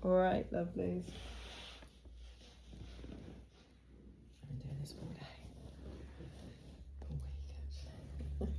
All right, lovelies. I've been doing this all day. All week, actually.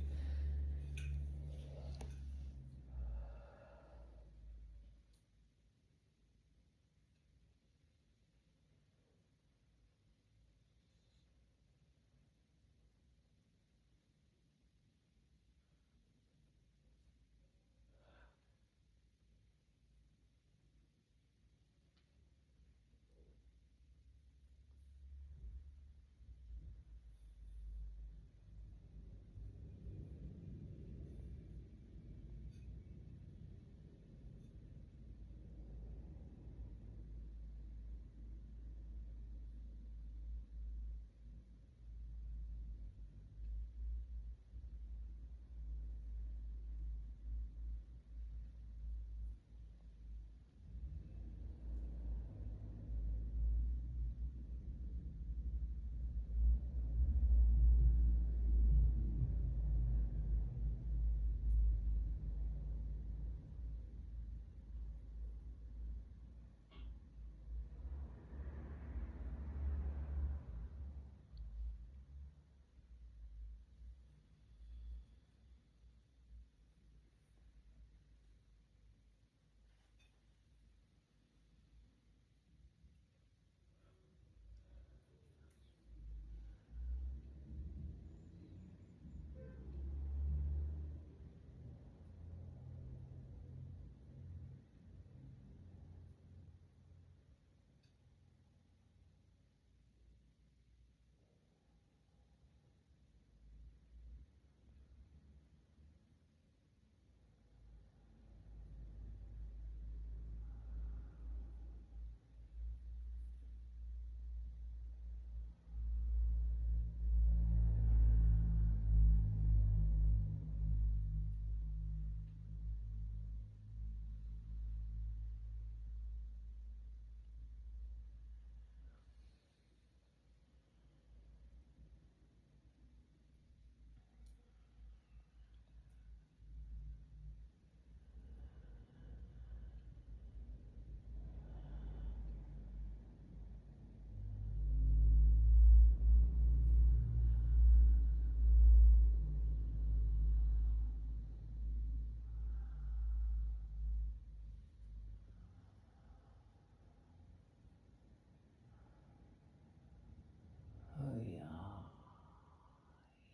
Oh, yeah.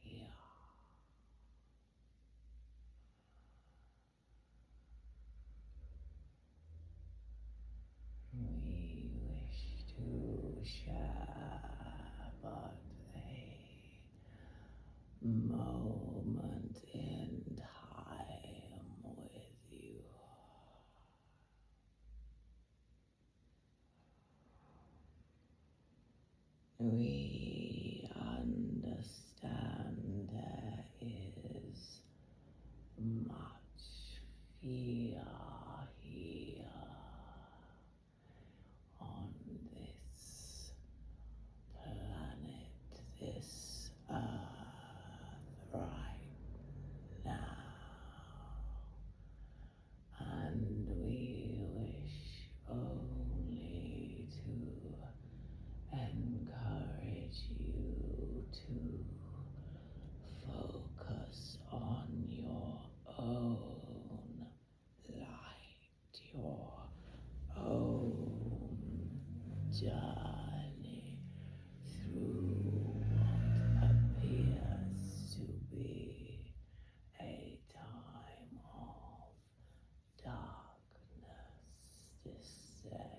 Yeah. We wish to share but a moment in time with you. We understand there is much fear here on this planet, this earth right now, and we wish only to encourage you to focus on your own light, your own journey through what appears to be a time of darkness descending.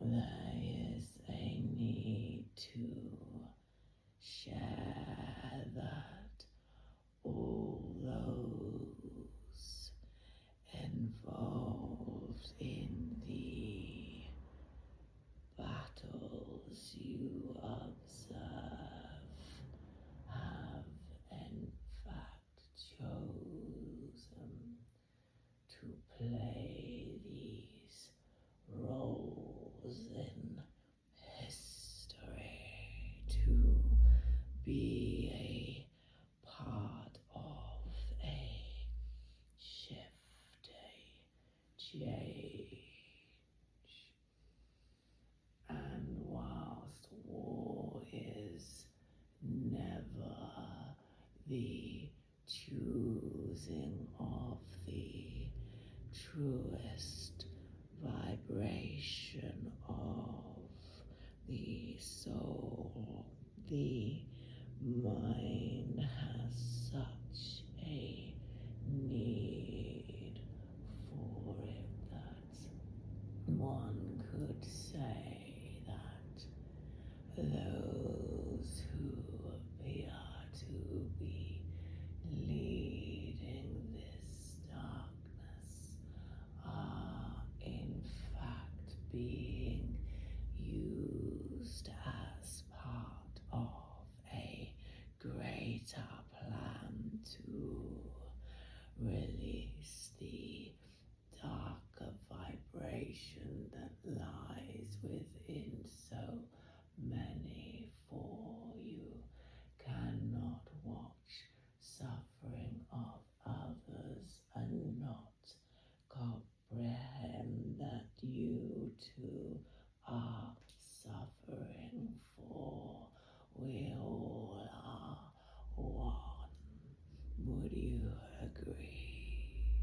There is a need to share that all those involved in the battles you observe have in fact chosen to play these roles in history, to be a part of a shifting change. And whilst war is never the choosing of the truest vibration of the soul, the mind has such a need for it that one could say that those who appear to be leading this darkness are in fact being used as part of a greater plan to release the darker vibration that lies within so many, for you cannot watch suffering of others and not comprehend that you too are suffering, for we all are one. Would you agree?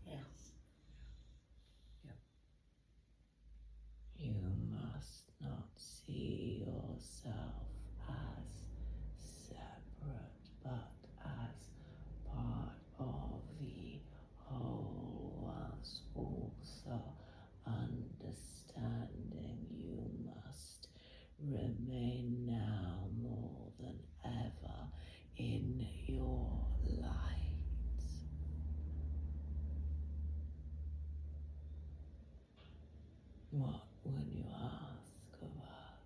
Yes. You must not see yourself as separate, but as part of the whole, whilst also understanding you must remain now more than ever in your light. What would you ask of us?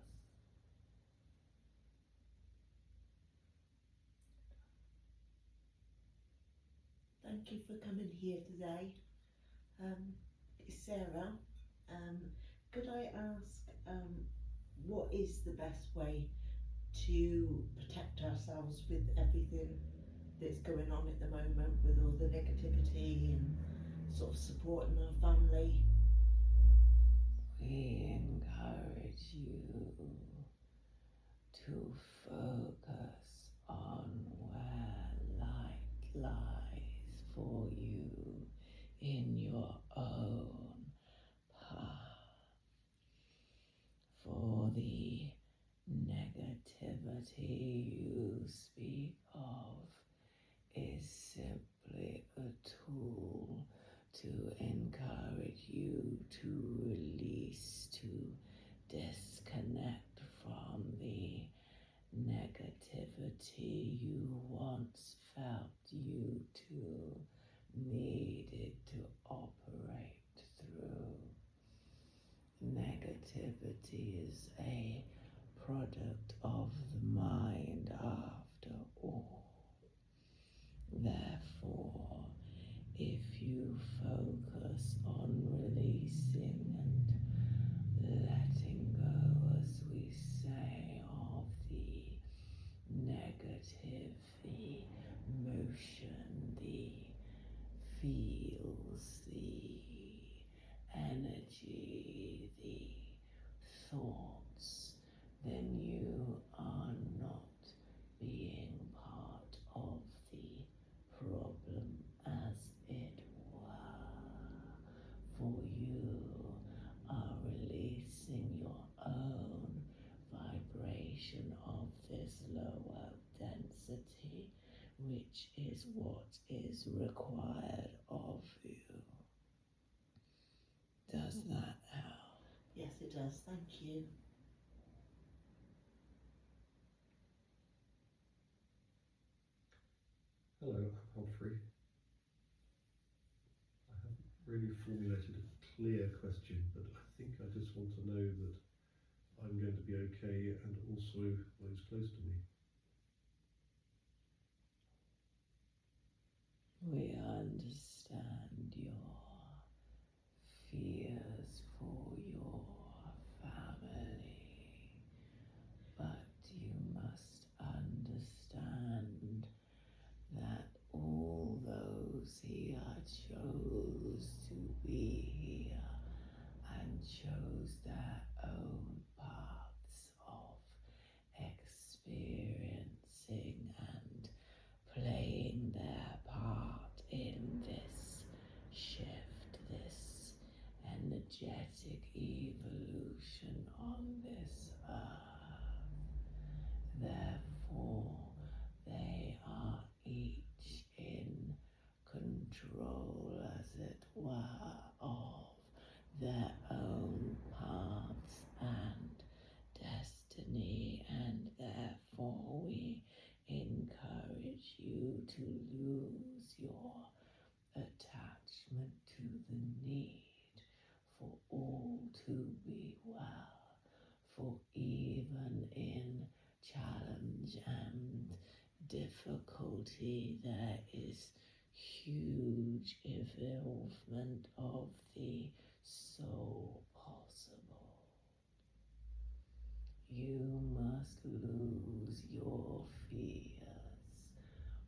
Thank you for coming here today. It's Sarah. Could I ask what is the best way to protect ourselves with everything that's going on at the moment, with all the negativity and sort of supporting our family? We encourage you to focus on where light lies for you in your own path. For the negativity you speak of is simply a tool to encourage you to release, to disconnect from the negativity you once felt you too needed to operate through. Negativity is a product of the mind after all. Therefore, if you focus on releasing and letting go, as we say, of the negative, the motion, the feels, the energy, the thoughts, then you are not being part of the problem, as it were, for you are releasing your own vibration of this lower density, which is what is required of you. Does that help? Yes, it does. Thank you. Hello, I'm Humphrey. I haven't really formulated a clear question, but I think I just want to know that I'm going to be okay and also those close to me. We understand your fears for your family, but you must understand that all those here chose to be energetic evolution on this earth. Therefore, they are each in control, as it were, of their own paths and destiny, and therefore we encourage you to lose your attachment to the need for all to be well, for even in challenge and difficulty there is huge evolvement of the soul possible. You must lose your fears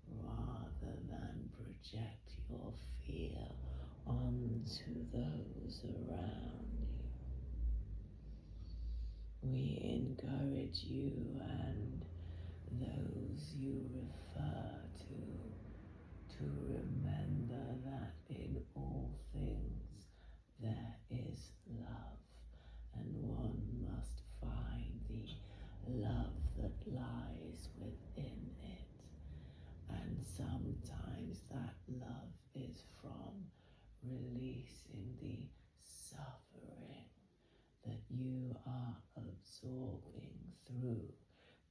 rather than project your fear onto those around you. We encourage you and those you refer to remember that in all things there is love, and one must find the love that lies within it. And sometimes that love is from releasing the suffering that you are absorbing through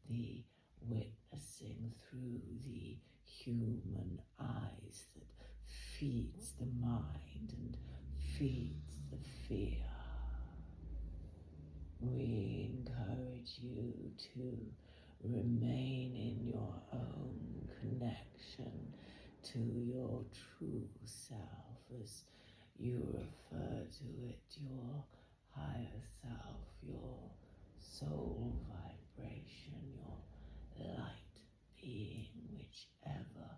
the witnessing, through the human eyes that feeds the mind and feeds the fear. We encourage you to remain in your own connection to your true self, as you refer to it, your higher self, your soul vibration, your light being, whichever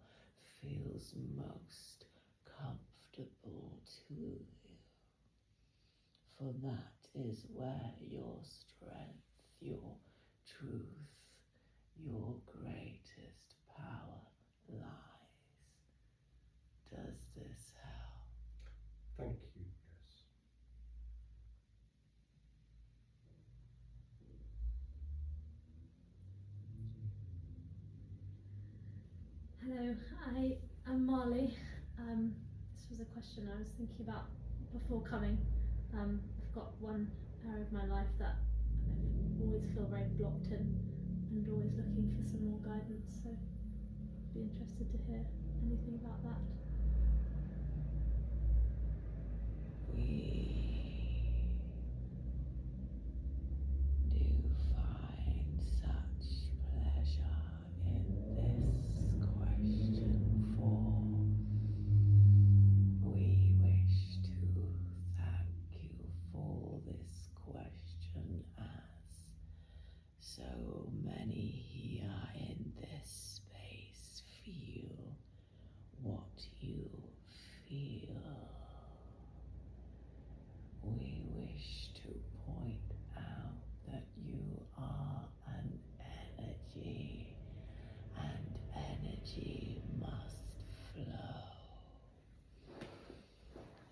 feels most comfortable to you. For that is where your strength, your truth, your greatest power lies. Does this help? Thank you, yes. Hello, I am Marley. This was a question I was thinking about before coming. I've got one area of my life that I always feel very blocked in and always looking for some more guidance, so I'd be interested to hear anything about that. We do find such pleasure in this question, for we wish to thank you for this question, as so many here in this space feel what you feel. We wish to point out that you are an energy, and energy must flow.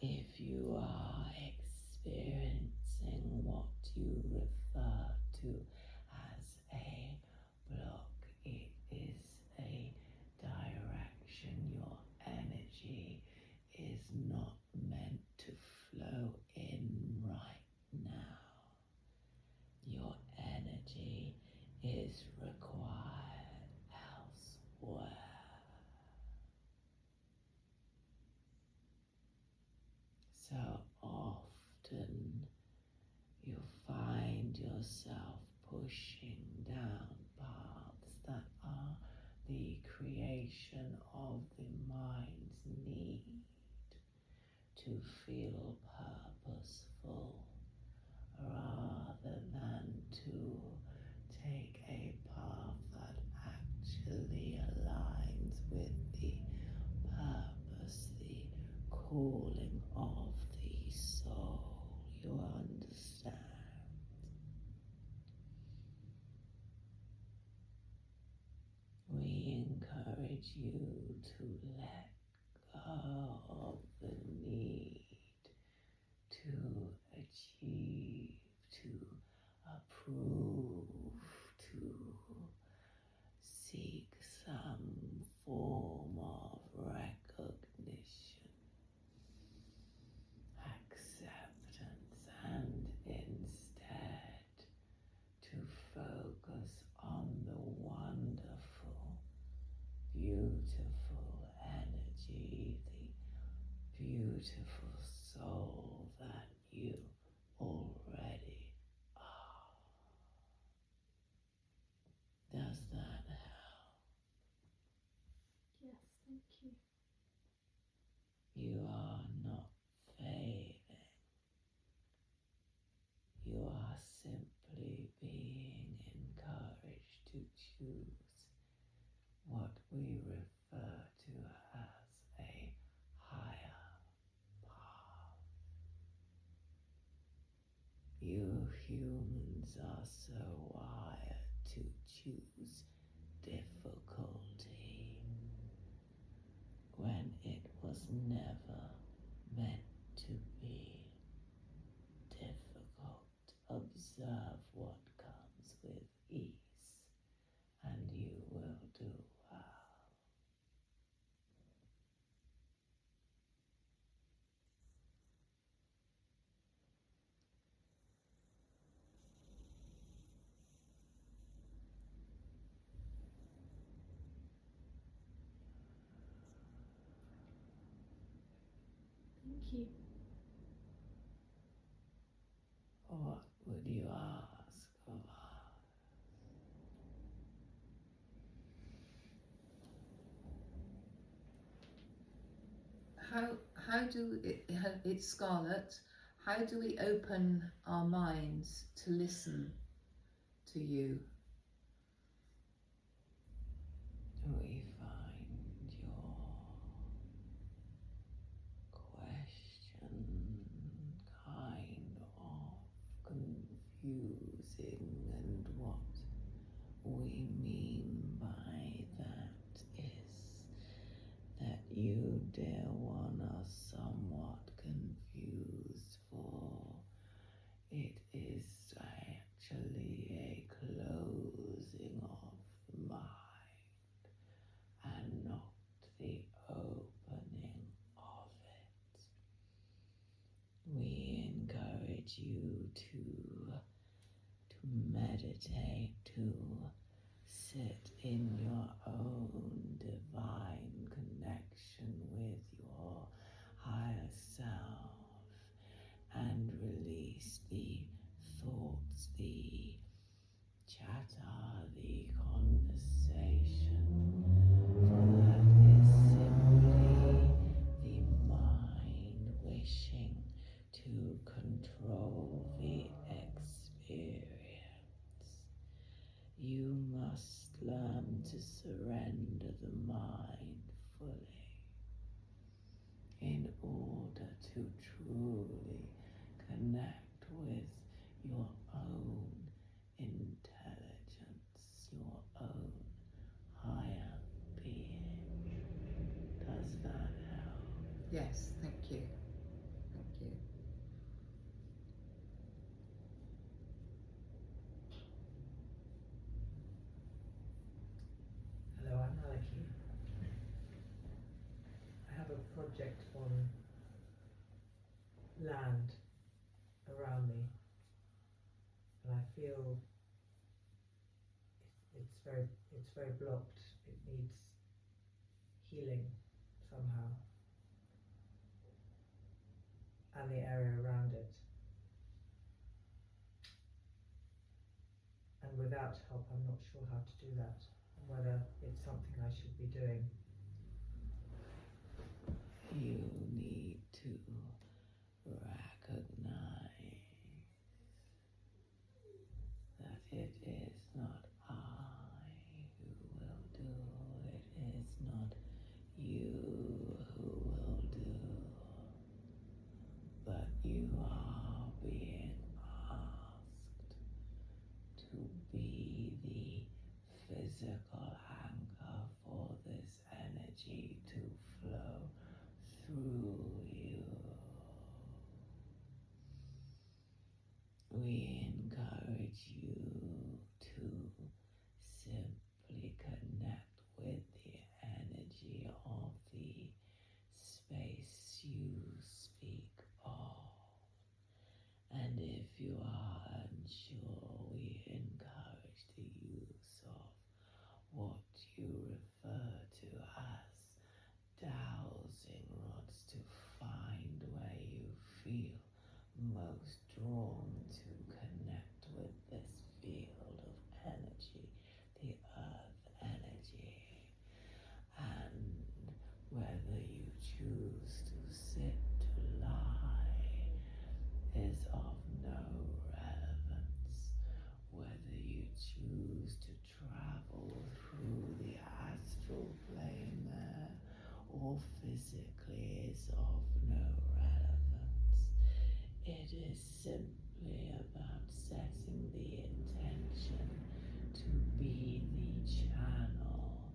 If you are experiencing what you refer to as a block, it is a direction. Your energy is not meant to flow in right now. Your energy is required elsewhere. So often you find yourself pushing down paths that are the creation of the mind's need to feel purposeful, rather than to take a path that actually aligns with the purpose, the calling of the soul. You understand? We encourage you to let go of the need to beautiful soul that you already are. Does that help? Yes, thank you. You are not failing. You are simply being encouraged to choose what we refer to as a higher path. You humans are so wired to choose difficulty when it was never meant to be difficult. Observe what comes with ease, and you will do well. Thank you. What would you ask of us? How do it's Scarlett, how do we open our minds to listen to you? We find your question kind of confusing, and what we mean by that is that you, dear one, are somewhat confused, for it is actually a closing of the mind and not the opening of it. We encourage you to meditate, to sit in your own divine connection with your higher self and release the thoughts, the chatter, the conversation, for that is simply the mind wishing to control the experience. You must learn to surrender the mind fully in order to truly connect with your own intelligence, your own higher being. Does that help? Yes, thank you. Thank you. Hello, I'm Maliki. I have a project on land around me, and I feel it's very blocked. It needs healing somehow, and the area around it. And without help, I'm not sure how to do that, and whether it's something I should be doing. You need to recognize that it is not I who will do, it is not you who will do, but you are being asked to be the physical anchor for this energy to flow through you. We encourage you to simply connect with the energy of the space you speak of. And if you are unsure, we encourage the use of what you refer to as dowsing rods to find feels drawn to connect with this field of energy, the earth energy, and whether you choose to sit, to lie, is of no relevance. Whether you choose to travel through the astral plane there or physically is of no relevance. It is simply about setting the intention to be the channel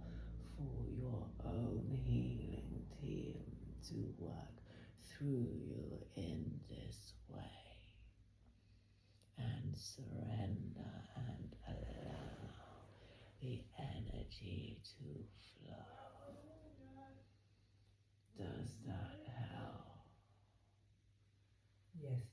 for your own healing team to work through you in this way, and surrender and allow the energy to flow. Does that help? Yes,